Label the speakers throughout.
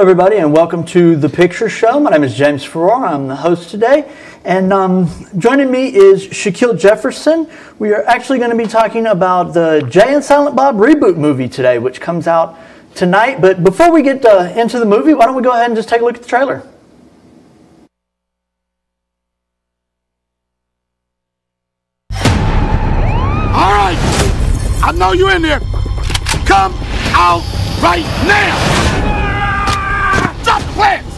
Speaker 1: everybody, and welcome to The Picture Show. My name is James Farrar. I'm the host today. And joining me is Shaquille Jefferson. We are actually going to be talking about the Jay and Silent Bob reboot movie today, which comes out tonight. But before we get into the movie, why don't we go ahead and just take a look at the trailer.
Speaker 2: All right, I know you're in there. Come out right now. Stop the plans.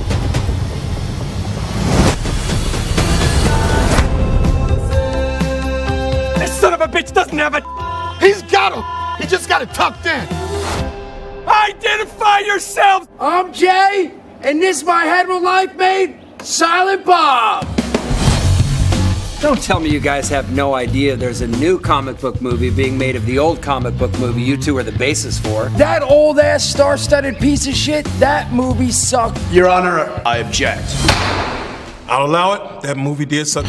Speaker 3: This son of a bitch doesn't have a...
Speaker 2: He's got him. He just got it tucked in.
Speaker 3: Identify yourself!
Speaker 4: I'm Jay, and this my hetero life mate, Silent Bob.
Speaker 5: Don't tell me you guys have no idea there's a new comic book movie being made of the old comic book movie you two are the basis for.
Speaker 4: That old-ass star-studded piece of shit, that movie sucked.
Speaker 6: Your Honor, I object.
Speaker 7: I'll allow it. That movie did suck.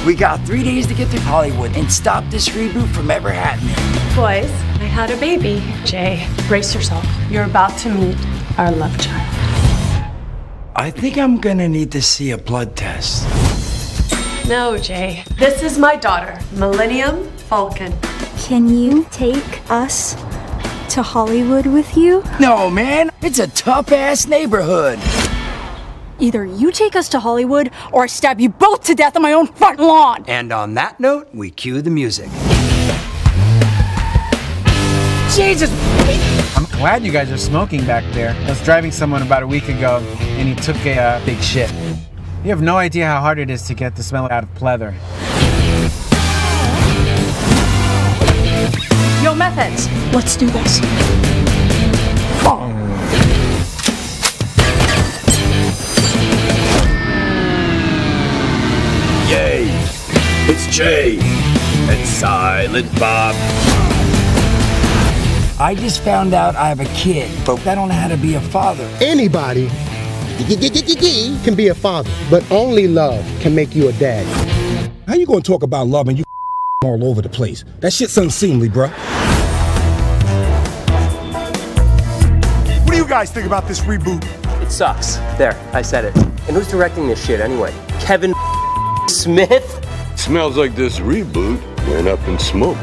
Speaker 4: We got 3 days to get to Hollywood and stop this reboot from ever happening.
Speaker 8: Boys, I had a baby. Jay, brace yourself. You're about to meet our love child.
Speaker 4: I think I'm gonna need to see a blood test.
Speaker 8: No, Jay. This is my daughter, Millennium Falcon.
Speaker 9: Can you take us to Hollywood with you?
Speaker 4: No, man, it's a tough-ass neighborhood.
Speaker 9: Either you take us to Hollywood, or I stab you both to death on my own front lawn!
Speaker 5: And on that note, we cue the music.
Speaker 4: Jesus!
Speaker 10: I'm glad you guys are smoking back there. I was driving someone about a week ago, and he took a big shit. You have no idea how hard it is to get the smell out of pleather.
Speaker 9: Yo, Methods, let's do this.
Speaker 6: Yay! It's Jay and Silent Bob.
Speaker 4: I just found out I have a kid, but I don't know how to be a father.
Speaker 11: Anybody can be a father, but only love can make you a dad.
Speaker 7: How you gonna talk about love and you all over the place? That shit's unseemly, bruh.
Speaker 2: What do you guys think about this reboot?
Speaker 3: It sucks. There, I said it. And who's directing this shit anyway? Kevin Smith?
Speaker 12: Smells like this reboot went up in smoke.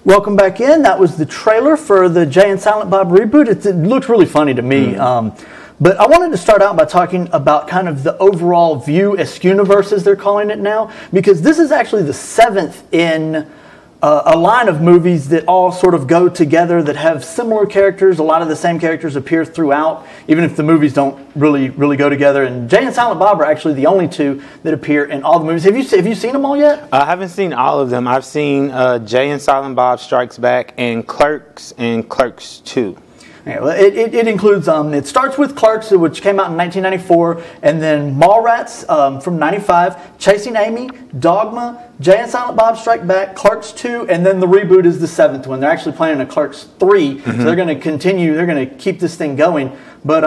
Speaker 1: Welcome back in. That was the trailer for the Jay and Silent Bob reboot. It looks really funny to me. But I wanted to start out by talking about kind of the overall View Askewniverse, as they're calling it now, because this is actually the 7th in a line of movies that all sort of go together, that have similar characters. A lot of the same characters appear throughout, even if the movies don't really go together. And Jay and Silent Bob are actually the only two that appear in all the movies. Have you seen them all yet?
Speaker 13: I haven't seen all of them. I've seen Jay and Silent Bob Strikes Back and Clerks 2.
Speaker 1: Yeah, well, it includes, it starts with Clerks, which came out in 1994, and then Mallrats from 95, Chasing Amy, Dogma, Jay and Silent Bob Strike Back, Clerks 2, and then the reboot is the 7th one. They're actually planning a Clerks 3, so they're going to continue, they're going to keep this thing going. But,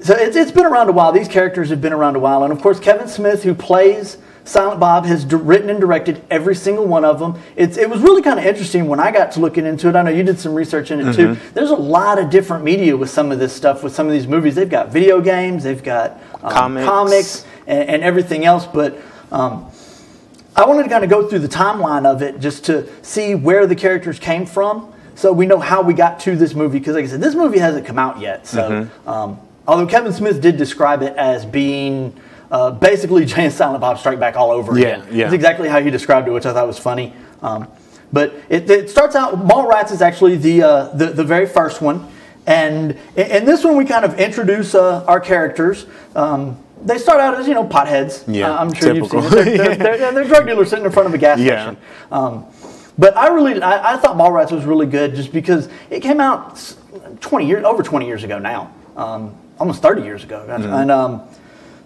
Speaker 1: so it's been around a while. These characters have been around a while, and of course Kevin Smith, who plays Silent Bob, has written and directed every single one of them. It was really kind of interesting when I got to looking into it. I know you did some research in it too. There's a lot of different media with some of this stuff, with some of these movies. They've got video games, they've got comics and everything else. But I wanted to kind of go through the timeline of it just to see where the characters came from, so we know how we got to this movie. Because like I said, this movie hasn't come out yet. So although Kevin Smith did describe it as being basically Jay and Silent Bob Strike Back all over again. That's exactly how he described it, which I thought was funny. But it starts out, Mallrats is actually the very first one. And in this one, we kind of introduce our characters. They start out as, potheads. I'm sure typical. You've seen it. They're drug dealers sitting in front of a gas station. But I thought Mallrats was really good just because it came out over 20 years ago now. Almost 30 years ago. And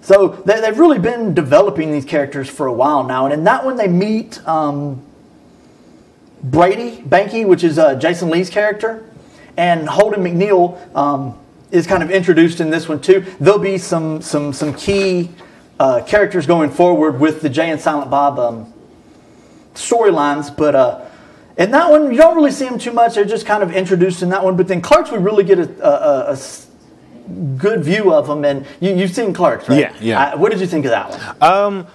Speaker 1: so they've really been developing these characters for a while now. And in that one, they meet Brady Banky, which is Jason Lee's character. And Holden McNeil is kind of introduced in this one too. There'll be some key characters going forward with the Jay and Silent Bob storylines. But In that one, you don't really see them too much. They're just kind of introduced in that one. But then Clerks, we really get a good view of them. And you've seen Clerks, right?
Speaker 13: Yeah.
Speaker 1: What did you think of that one?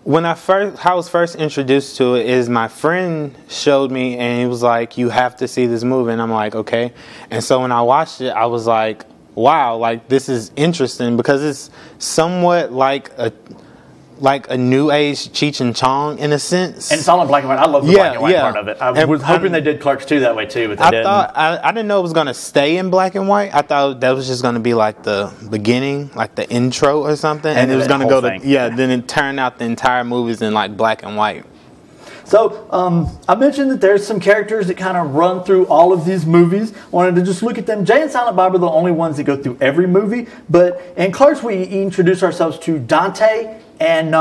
Speaker 13: When I was first introduced to it, is my friend showed me, and he was like, "You have to see this movie," and I'm like, "Okay." And so when I watched it, I was like, "Wow, like this is interesting," because it's somewhat like a new age Cheech and Chong in a sense.
Speaker 1: And it's all in black and white. I love the black and white part of it. I was hoping they did Clerks 2 that way too, but they didn't.
Speaker 13: I didn't know it was going to stay in black and white. I thought that was just going to be like the beginning, like the intro or something. And it was going to go to, then it turned out the entire movie's in like black and white.
Speaker 1: So, I mentioned that there's some characters that kind of run through all of these movies. Wanted to just look at them. Jay and Silent Bob are the only ones that go through every movie. But in Clerks, we introduce ourselves to Dante and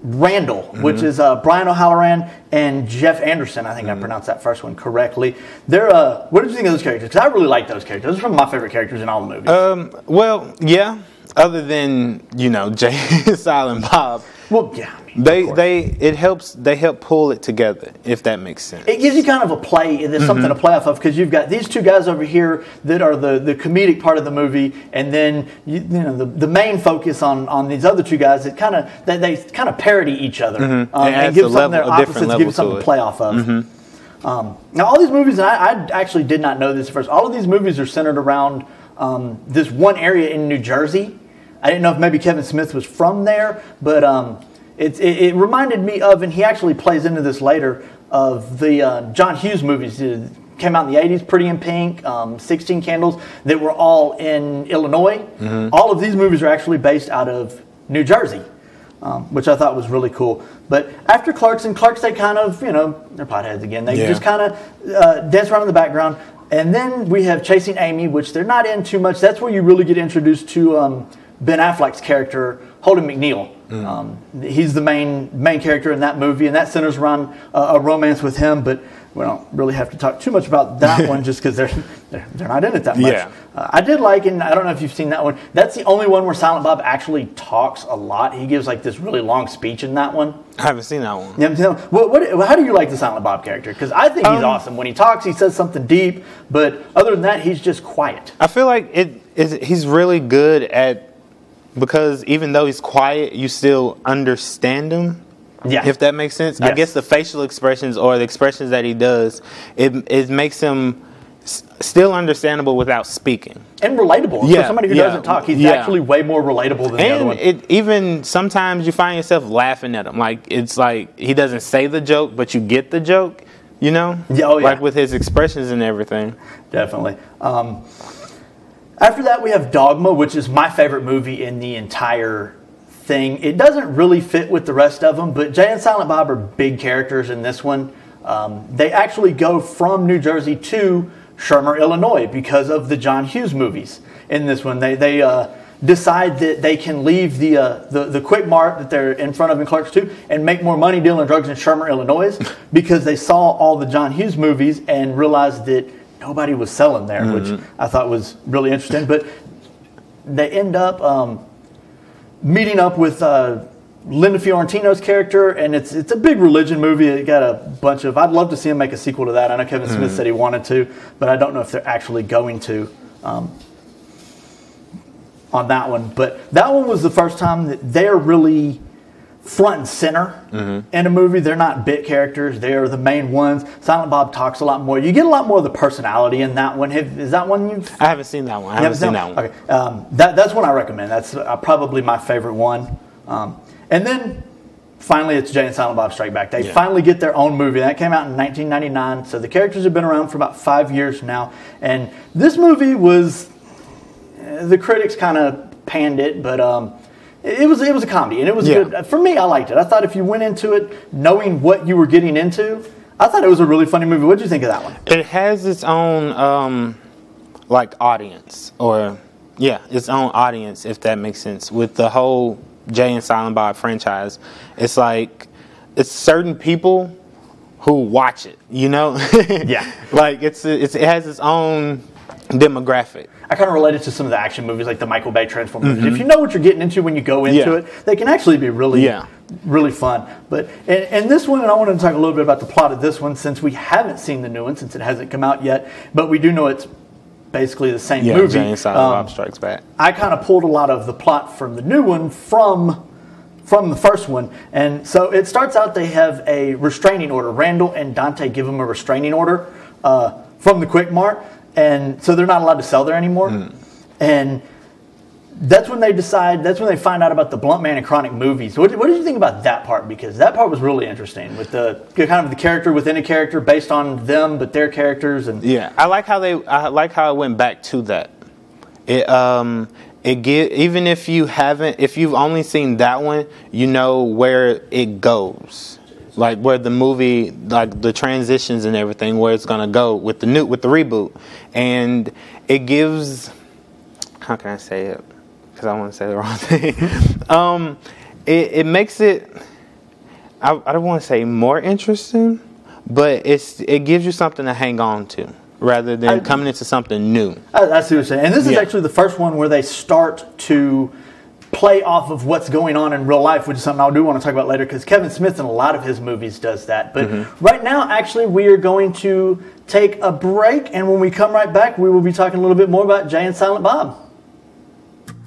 Speaker 1: Randall, which is Brian O'Halloran and Jeff Anderson. I think I pronounced that first one correctly. They're what did you think of those characters? Because I really like those characters. Those are some of my favorite characters in all the movies.
Speaker 13: Well, yeah. Other than Jay and Silent Bob.
Speaker 1: Well, yeah.
Speaker 13: They help pull it together, if that makes sense.
Speaker 1: It gives you kind of a play. There's something to play off of, because you've got these two guys over here that are the comedic part of the movie, and then the main focus on these other two guys that they kind of parody each other and give something their opposites, give you something to play off of. Now, all these movies, and I actually did not know this at first. All of these movies are centered around this one area in New Jersey. I didn't know if maybe Kevin Smith was from there, but it reminded me of, and he actually plays into this later, of the John Hughes movies. It came out in the 80s, Pretty in Pink, 16 Candles, that were all in Illinois. All of these movies are actually based out of New Jersey, which I thought was really cool. But after Clerks, they kind of, they're potheads again. They just kind of dance around in the background. And then we have Chasing Amy, which they're not in too much. That's where you really get introduced to Ben Affleck's character, Holden McNeil. He's the main character in that movie, and that centers around a romance with him. But we don't really have to talk too much about that one, just because they're not in it that much. I did like, and I don't know if you've seen that one. That's the only one where Silent Bob actually talks a lot. He gives like this really long speech in that one.
Speaker 13: I haven't seen that one.
Speaker 1: Yeah, how do you like the Silent Bob character? Because I think he's awesome. When he talks, he says something deep, but other than that, he's just quiet.
Speaker 13: I feel like he's really good at, because even though he's quiet, you still understand him. Yeah. If that makes sense. Yes. I guess the facial expressions or the expressions that he does, it makes him still understandable without speaking.
Speaker 1: And relatable. For somebody who doesn't talk, he's actually way more relatable than the other one.
Speaker 13: And even sometimes you find yourself laughing at him. Like, it's like he doesn't say the joke, but you get the joke, Like with his expressions and everything.
Speaker 1: Definitely. After that, we have Dogma, which is my favorite movie in the entire thing. It doesn't really fit with the rest of them, but Jay and Silent Bob are big characters in this one. They actually go from New Jersey to Shermer, Illinois, because of the John Hughes movies. In this one, they decide that they can leave the Quick Mart that they're in front of in Clerks 2 and make more money dealing drugs in Shermer, Illinois, because they saw all the John Hughes movies and realized that nobody was selling there, which I thought was really interesting. But they end up meeting up with Linda Fiorentino's character, and it's a big religion movie. It got a bunch of... I'd love to see him make a sequel to that. I know Kevin Smith said he wanted to, but I don't know if they're actually going to on that one. But that one was the first time that they're really front and center in a movie. They're not bit characters. They're the main ones. Silent Bob talks a lot more. You get a lot more of the personality in that one. Is that one you've...
Speaker 13: I haven't seen that one. I haven't seen that one.
Speaker 1: Okay. That's one I recommend. That's probably my favorite one. And then finally it's Jay and Silent Bob Strike Back. They finally get their own movie. That came out in 1999. So the characters have been around for about 5 years now. And this movie was... the critics kind of panned it, but... It was a comedy, and it was good. For me, I liked it. I thought if you went into it knowing what you were getting into, I thought it was a really funny movie. What did you think of that one?
Speaker 13: It has its own audience, its own audience, if that makes sense. With the whole Jay and Silent Bob franchise, it's like it's certain people who watch it. Like it has its own demographic.
Speaker 1: I kind of related to some of the action movies, like the Michael Bay Transformers movies. If you know what you're getting into when you go into it, they can actually be really really fun. But and this one, and I wanted to talk a little bit about the plot of this one, since we haven't seen the new one, since it hasn't come out yet, but we do know it's basically the same movie.
Speaker 13: Jay and Silent Bob Strikes Back.
Speaker 1: I kind of pulled a lot of the plot from the new one from the first one. And so it starts out, they have a restraining order. Randall and Dante give them a restraining order from the Quick Mart, and so they're not allowed to sell there anymore. And that's when they find out about the Blunt Man and Chronic movies. What did you think about that part? Because that part was really interesting, with the kind of the character within a character based on them, but their characters. And
Speaker 13: yeah, I like how it went back to that. Even if you've only seen that one, you know where it goes, like where the movie, like the transitions and everything, where it's gonna go with the reboot, and it gives. How can I say it? Because I want to say the wrong thing. It makes it. I don't want to say more interesting, but it gives you something to hang on to, rather than coming into something new.
Speaker 1: I see what you're saying. And this is actually the first one where they start to play off of what's going on in real life, which is something I do want to talk about later, because Kevin Smith in a lot of his movies does that. But right now, actually, we are going to take a break, and when we come right back, we will be talking a little bit more about Jay and Silent Bob.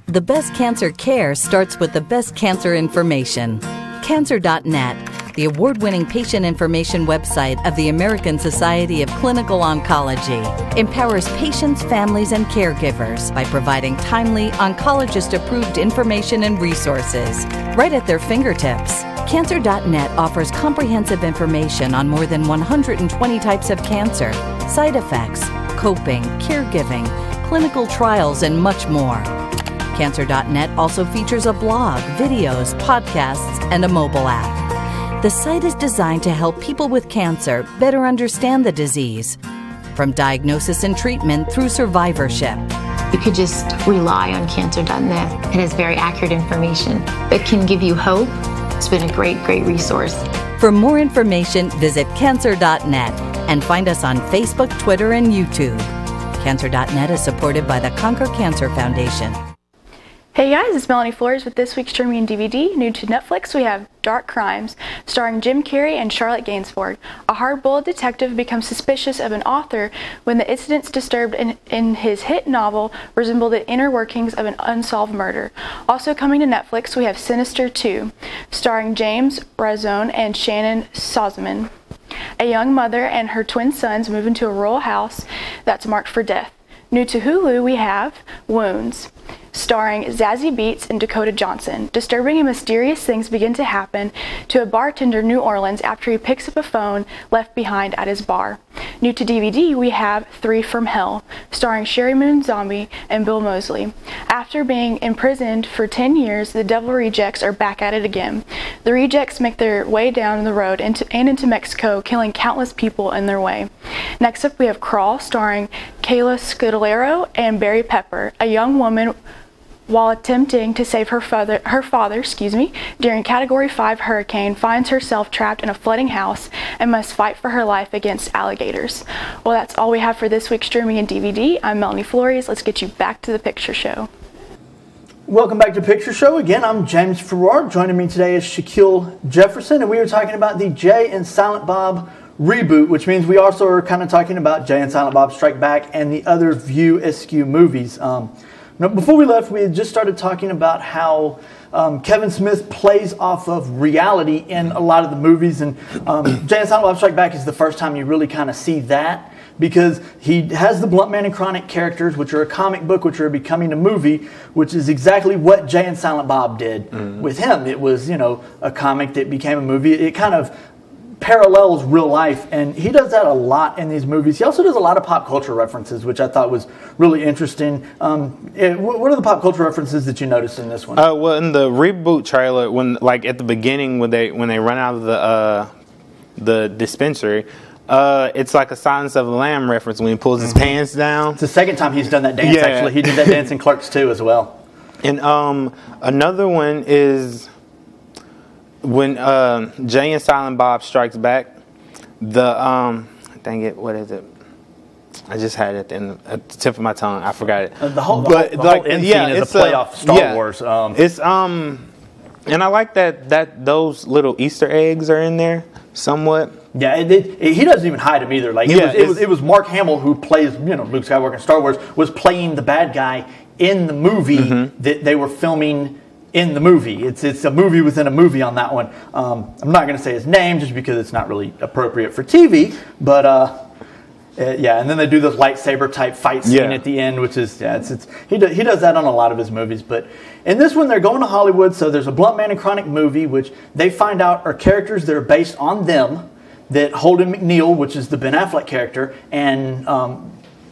Speaker 14: The best cancer care starts with the best cancer information. Cancer.net, the award-winning patient information website of the American Society of Clinical Oncology, empowers patients, families, and caregivers by providing timely, oncologist-approved information and resources right at their fingertips. Cancer.net offers comprehensive information on more than 120 types of cancer, side effects, coping, caregiving, clinical trials, and much more. Cancer.net also features a blog, videos, podcasts, and a mobile app. The site is designed to help people with cancer better understand the disease, from diagnosis and treatment through survivorship.
Speaker 15: You could just rely on Cancer.net. It has very accurate information that can give you hope. It's been a great, great resource.
Speaker 14: For more information, visit Cancer.net and find us on Facebook, Twitter, and YouTube. Cancer.net is supported by the Conquer Cancer Foundation.
Speaker 16: Hey guys, it's Melanie Flores with this week's Streaming DVD. New to Netflix, we have Dark Crimes, starring Jim Carrey and Charlotte Gainsbourg. A hard-boiled detective becomes suspicious of an author when the incidents disturbed in his hit novel resemble the inner workings of an unsolved murder. Also coming to Netflix, we have Sinister 2, starring James Razzone and Shannon Sossamon. A young mother and her twin sons move into a rural house that's marked for death. New to Hulu, we have Wounds, starring Zazie Beetz and Dakota Johnson. Disturbing and mysterious things begin to happen to a bartender in New Orleans after he picks up a phone left behind at his bar. New to DVD, we have 3 from Hell, starring Sherry Moon Zombie and Bill Moseley. After being imprisoned for 10 years, the Devil Rejects are back at it again. The Rejects make their way down the road into Mexico, killing countless people in their way. Next up, we have Crawl, starring Kayla Scodelario and Barry Pepper. A young woman, while attempting to save her father, during Category 5 hurricane, finds herself trapped in a flooding house and must fight for her life against alligators. Well, that's all we have for this week's Streaming and DVD. I'm Melanie Flores. Let's get you back to the picture show.
Speaker 1: Welcome back to Picture Show. Again, I'm James Farrar. Joining me today is Shaquille Jefferson, and we are talking about the Jay and Silent Bob reboot, which means we also are kind of talking about Jay and Silent Bob Strike Back and the other View Askew movies. Now, before we left, we had just started talking about how Kevin Smith plays off of reality in a lot of the movies, and Jay and Silent Bob Strike Back is the first time you really kind of see that, because he has the Blunt Man and Chronic characters, which are a comic book, which are becoming a movie, which is exactly what Jay and Silent Bob did with him. It was, a comic that became a movie. It kind of parallels real life, and he does that a lot in these movies. He also does a lot of pop culture references, which I thought was really interesting. What are the pop culture references that you noticed in this one?
Speaker 13: Well, in the reboot trailer, when at the beginning when they run out of the dispensary, it's like a Silence of the Lamb reference when he pulls his pants down.
Speaker 1: It's the second time he's done that dance.
Speaker 13: Yeah.
Speaker 1: Actually, he did that dance in Clerks 2 as well.
Speaker 13: And another one is when Jay and Silent Bob Strikes Back, dang it, what is it? I just had it at the tip of my tongue. I forgot it.
Speaker 1: The whole end scene is a play off Star Wars.
Speaker 13: And I like that those little Easter eggs are in there somewhat.
Speaker 1: Yeah, he doesn't even hide him either. Like it was Mark Hamill who plays, Luke Skywalker in Star Wars, was playing the bad guy in the movie that they were filming in the movie. It's a movie within a movie on that one. I'm not going to say his name just because it's not really appropriate for TV, but yeah, and then they do this lightsaber type fight scene at the end, which is he does that on a lot of his movies. But in this one, they're going to Hollywood, so there's a Blunt Man and Chronic movie, which they find out are characters that are based on them, that Holden McNeil, which is the Ben Affleck character, and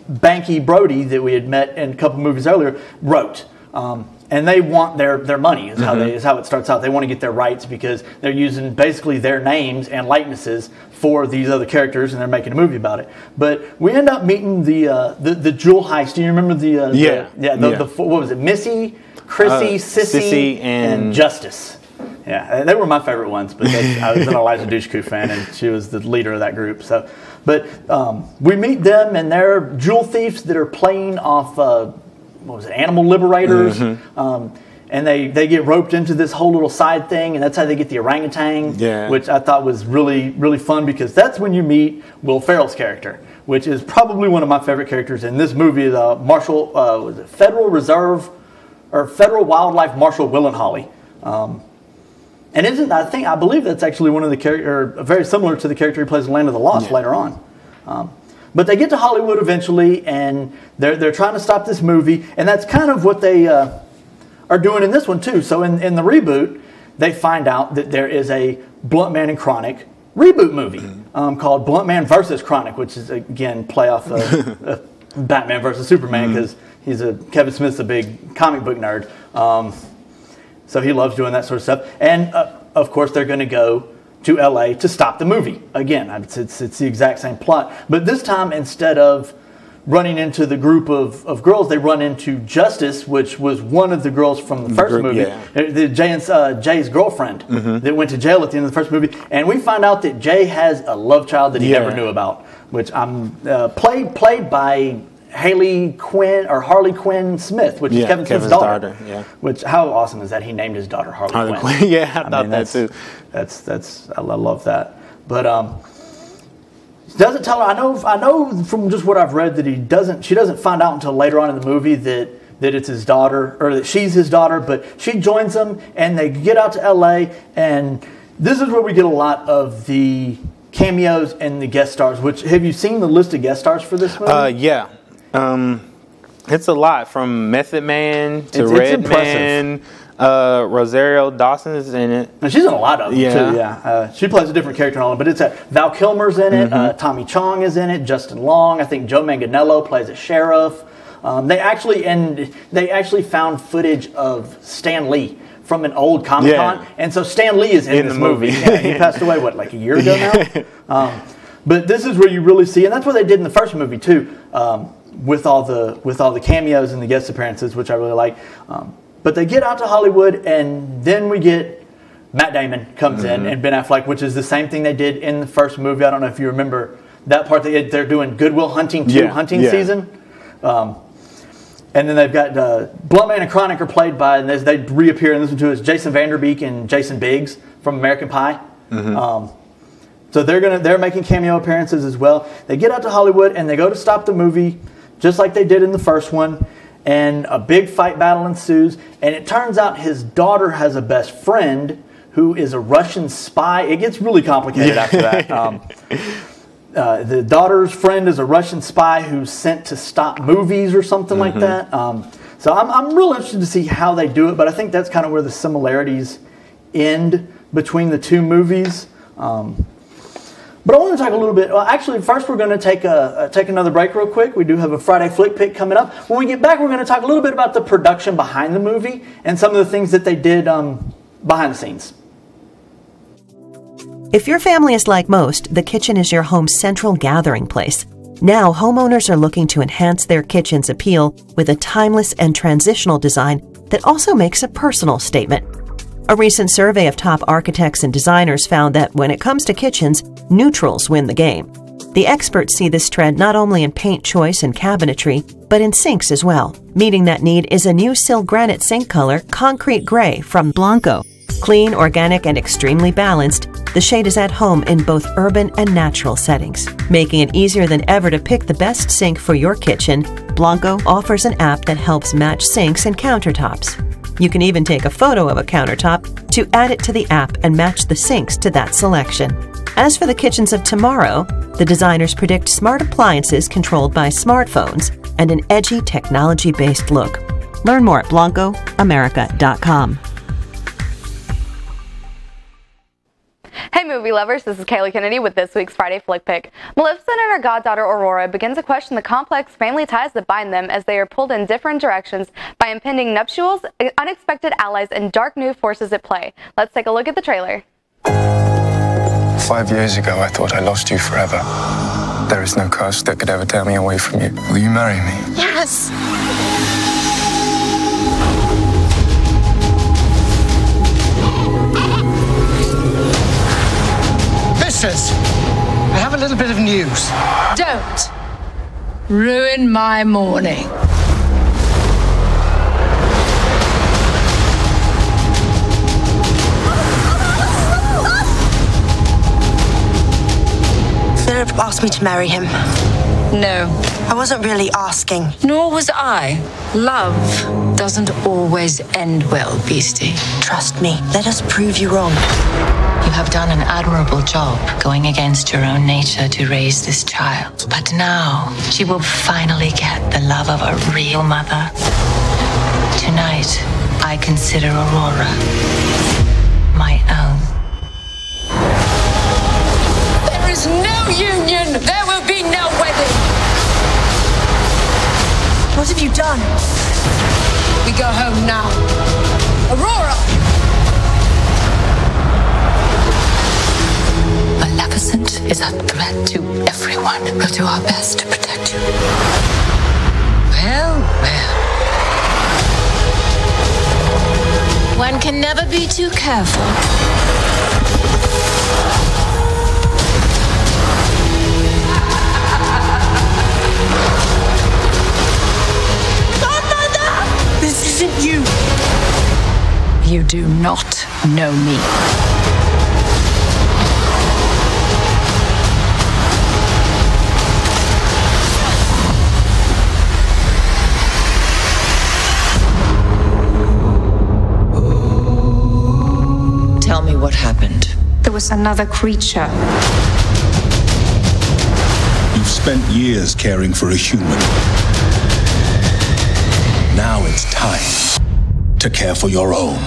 Speaker 1: Banky Brody that we had met in a couple movies earlier, wrote. And they want their money is how it starts out. They want to get their rights because they're using basically their names and likenesses for these other characters, and they're making a movie about it. But we end up meeting the jewel heist. Do you remember the what was it? Missy, Chrissy, Sissy, and Justice. Yeah, they were my favorite ones, but I was an Eliza Dushku fan, and she was the leader of that group. So, but we meet them, and they're jewel thieves that are playing off. What was it? Animal liberators, and they get roped into this whole little side thing, and that's how they get the orangutan, which I thought was really, really fun because that's when you meet Will Ferrell's character, which is probably one of my favorite characters in this movie. Marshal, was it Federal Reserve or Federal Wildlife Marshal Willenholly, and I believe that's actually one of the characters, very similar to the character he plays in Land of the Lost later on. But they get to Hollywood eventually, and they're trying to stop this movie, and that's kind of what they are doing in this one too. So in the reboot, they find out that there is a Blunt Man and Chronic reboot movie called Blunt Man vs. Chronic, which is again play off Batman vs. Superman because Kevin Smith's a big comic book nerd, so he loves doing that sort of stuff. And of course, they're going to go to LA to stop the movie. Again, it's the exact same plot. But this time, instead of running into the group of girls, they run into Justice, which was one of the girls from the first movie. Jay's girlfriend that went to jail at the end of the first movie. And we find out that Jay has a love child that he never knew about, which played by Harley Quinn Smith, which is Kevin Smith's daughter. Which, how awesome is that? He named his daughter Harley Quinn.
Speaker 13: Yeah, I thought that too.
Speaker 1: I love that. But doesn't tell her. I know from just what I've read that she doesn't find out until later on in the movie that it's his daughter, or that she's his daughter. But she joins them, and they get out to L.A. And this is where we get a lot of the cameos and the guest stars. Which, have you seen the list of guest stars for this movie?
Speaker 13: Yeah. It's a lot, from Method Man to Redman. Rosario Dawson is in it.
Speaker 1: And she's in a lot of them too. Yeah, she plays a different character in all of them. But it's Val Kilmer's in it. Tommy Chong is in it. Justin Long. I think Joe Manganiello plays a sheriff. They actually found footage of Stan Lee from an old Comic-Con, and so Stan Lee is in this movie. Yeah, he passed away like a year ago now. But this is where you really see, and that's what they did in the first movie too, with all the cameos and the guest appearances, which I really like. But they get out to Hollywood, and then we get Matt Damon comes in, and Ben Affleck, which is the same thing they did in the first movie. I don't know if you remember that part. They're doing Good Will Hunting 2 hunting season. And then they've got Blunt Man and Chronic are played by, and they reappear in this one too, is Jason Vanderbeek and Jason Biggs from American Pie. So they're making cameo appearances as well. They get out to Hollywood and they go to stop the movie, just like they did in the first one. And a big fight battle ensues. And it turns out his daughter has a best friend who is a Russian spy. It gets really complicated after that. The daughter's friend is a Russian spy who's sent to stop movies or something like that. So I'm real interested to see how they do it. But I think that's kind of where the similarities end between the two movies. But I want to talk a little bit. Well, actually, first we're going to take another break real quick. We do have a Friday Flick Pick coming up. When we get back, we're going to talk a little bit about the production behind the movie and some of the things that they did behind the scenes.
Speaker 17: If your family is like most, the kitchen is your home's central gathering place. Now, homeowners are looking to enhance their kitchen's appeal with a timeless and transitional design that also makes a personal statement. A recent survey of top architects and designers found that when it comes to kitchens, neutrals win the game. The experts see this trend not only in paint choice and cabinetry, but in sinks as well. Meeting that need is a new Sil Granite sink color, Concrete Gray from Blanco. Clean, organic, and extremely balanced, the shade is at home in both urban and natural settings. Making it easier than ever to pick the best sink for your kitchen, Blanco offers an app that helps match sinks and countertops. You can even take a photo of a countertop to add it to the app and match the sinks to that selection. As for the kitchens of tomorrow, the designers predict smart appliances controlled by smartphones and an edgy technology-based look. Learn more at BlancoAmerica.com.
Speaker 18: Hey movie lovers, this is Kaylee Kennedy with this week's Friday Flick Pick. Maleficent and her goddaughter Aurora begin to question the complex family ties that bind them as they are pulled in different directions by impending nuptials, unexpected allies, and dark new forces at play. Let's take a look at the trailer.
Speaker 19: 5 years ago, I thought I lost you forever. There is no curse that could ever tear me away from you. Will you marry me?
Speaker 20: Yes.
Speaker 4: Mistress, I have a little bit of news.
Speaker 20: Don't ruin my morning.
Speaker 21: Philip asked me to marry him.
Speaker 20: No.
Speaker 21: I wasn't really asking.
Speaker 20: Nor was I. Love doesn't always end well, Beastie.
Speaker 21: Trust me. Let us prove you wrong.
Speaker 20: You have done an admirable job going against your own nature to raise this child. But now, she will finally get the love of a real mother. Tonight, I consider Aurora my own. There is no union. There will be no wedding.
Speaker 21: What have you done?
Speaker 20: We go home now. Aurora! Maleficent is a threat to everyone. We'll do our best to protect you. Well, well. One can never be too careful.
Speaker 21: Godmother! This isn't you.
Speaker 20: You do not know me. Tell me what happened.
Speaker 22: There was another creature.
Speaker 7: You've spent years caring for a human. Now it's time to care for your own.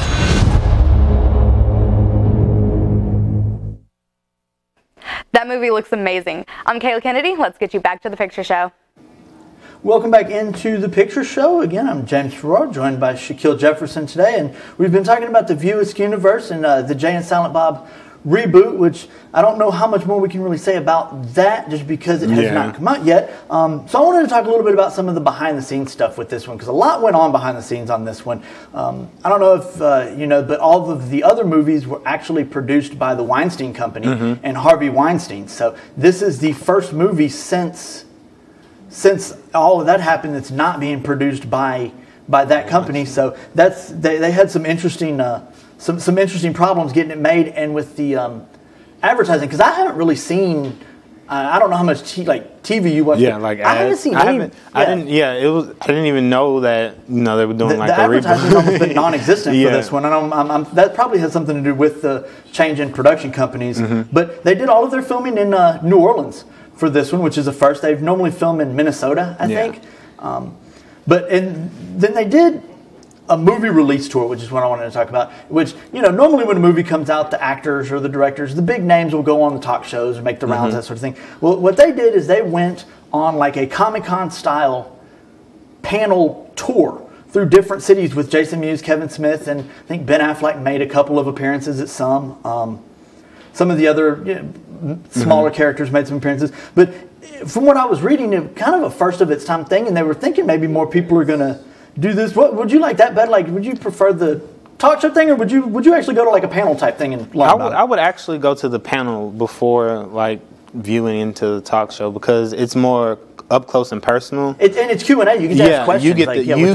Speaker 18: That movie looks amazing. I'm Kayla Kennedy. Let's get you back to the picture show.
Speaker 1: Welcome back into the picture show. Again, I'm James Farrar, joined by Shaquille Jefferson today, and we've been talking about the View Askew universe and the Jay and Silent Bob reboot, which I don't know how much more we can really say about that just because it has not come out yet. So I wanted to talk a little bit about some of the behind-the-scenes stuff with this one, because a lot went on behind the scenes on this one. I don't know if you know, but all of the other movies were actually produced by the Weinstein Company and Harvey Weinstein. So this is the first movie since all of that happened that's not being produced by that company. So that's they had some interesting some interesting problems getting it made, and with the advertising, because I haven't really seen. I don't know how much TV you watch.
Speaker 13: Yeah, like
Speaker 1: I haven't seen. I
Speaker 13: didn't even know that they were doing
Speaker 1: the advertising's almost been non-existent for this one, and that probably has something to do with the change in production companies. But they did all of their filming in New Orleans for this one, which is a first. They've normally filmed in Minnesota, I think. Then they did a movie release tour, which is what I wanted to talk about, which, normally when a movie comes out, the actors or the directors, the big names will go on the talk shows and make the rounds, that sort of thing. Well, what they did is they went on like a Comic-Con style panel tour through different cities with Jason Mewes, Kevin Smith, and I think Ben Affleck made a couple of appearances at some. Some of the other smaller characters made some appearances. But from what I was reading, it was kind of a first of its time thing, and they were thinking maybe more people are going to do this. What would you like that better? Like, would you prefer the talk show thing, or would you actually go to like a panel type thing and learn about it?
Speaker 13: I would actually go to the panel before viewing into the talk show, because it's more up close and personal.
Speaker 1: And it's Q&A. You get to ask questions.
Speaker 13: You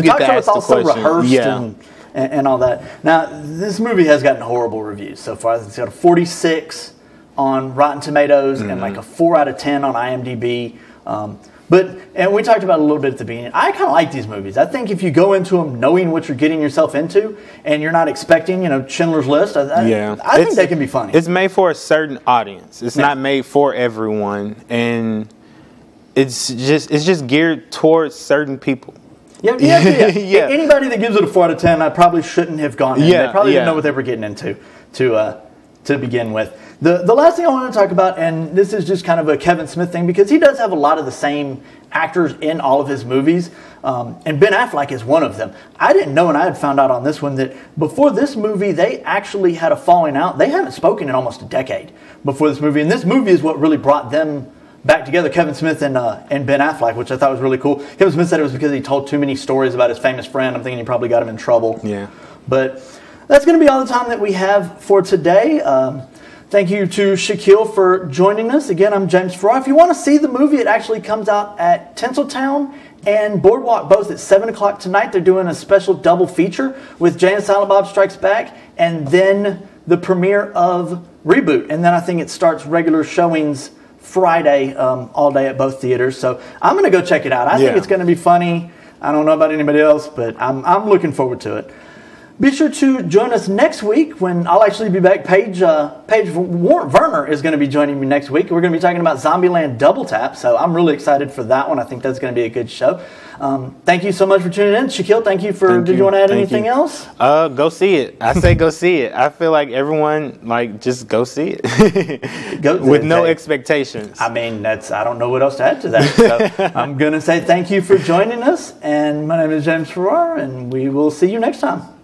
Speaker 13: get to ask the question.
Speaker 1: rehearsed and all that. Now, this movie has gotten horrible reviews so far. It's got a 46 on Rotten Tomatoes and like a 4 out of 10 on IMDb. And we talked about it a little bit at the beginning. I kind of like these movies. I think if you go into them knowing what you're getting yourself into and you're not expecting, Schindler's List, I think they can be funny.
Speaker 13: It's made for a certain audience. It's not made for everyone, and it's just geared towards certain people.
Speaker 1: Yeah. Anybody that gives it a 4 out of 10, I probably shouldn't have gone in. They probably didn't know what they were getting into to begin with. The last thing I want to talk about, and this is just kind of a Kevin Smith thing, because he does have a lot of the same actors in all of his movies, and Ben Affleck is one of them. I didn't know, and I had found out on this one, that before this movie, they actually had a falling out. They haven't spoken in almost a decade before this movie, and this movie is what really brought them back together, Kevin Smith and Ben Affleck, which I thought was really cool. Kevin Smith said it was because he told too many stories about his famous friend. I'm thinking he probably got him in trouble.
Speaker 13: Yeah.
Speaker 1: But that's going to be all the time that we have for today. Thank you to Shaquille for joining us. Again, I'm James Farrar. If you want to see the movie, it actually comes out at Tinseltown and Boardwalk both at 7 o'clock tonight. They're doing a special double feature with Jay and Silent Bob Strikes Back, and then the premiere of Reboot. And then I think it starts regular showings Friday all day at both theaters. So I'm going to go check it out. I think it's going to be funny. I don't know about anybody else, but I'm looking forward to it. Be sure to join us next week when I'll actually be back. Paige Werner is going to be joining me next week. We're going to be talking about Zombieland Double Tap, so I'm really excited for that one. I think that's going to be a good show. Thank you so much for tuning in. Shaquille, thank you for... Did you want to add anything else?
Speaker 13: Go see it. I say go see it. I feel like everyone, just go see it. With no expectations.
Speaker 1: I mean, I don't know what else to add to that. So I'm going to say thank you for joining us, and my name is James Farrar, and we will see you next time.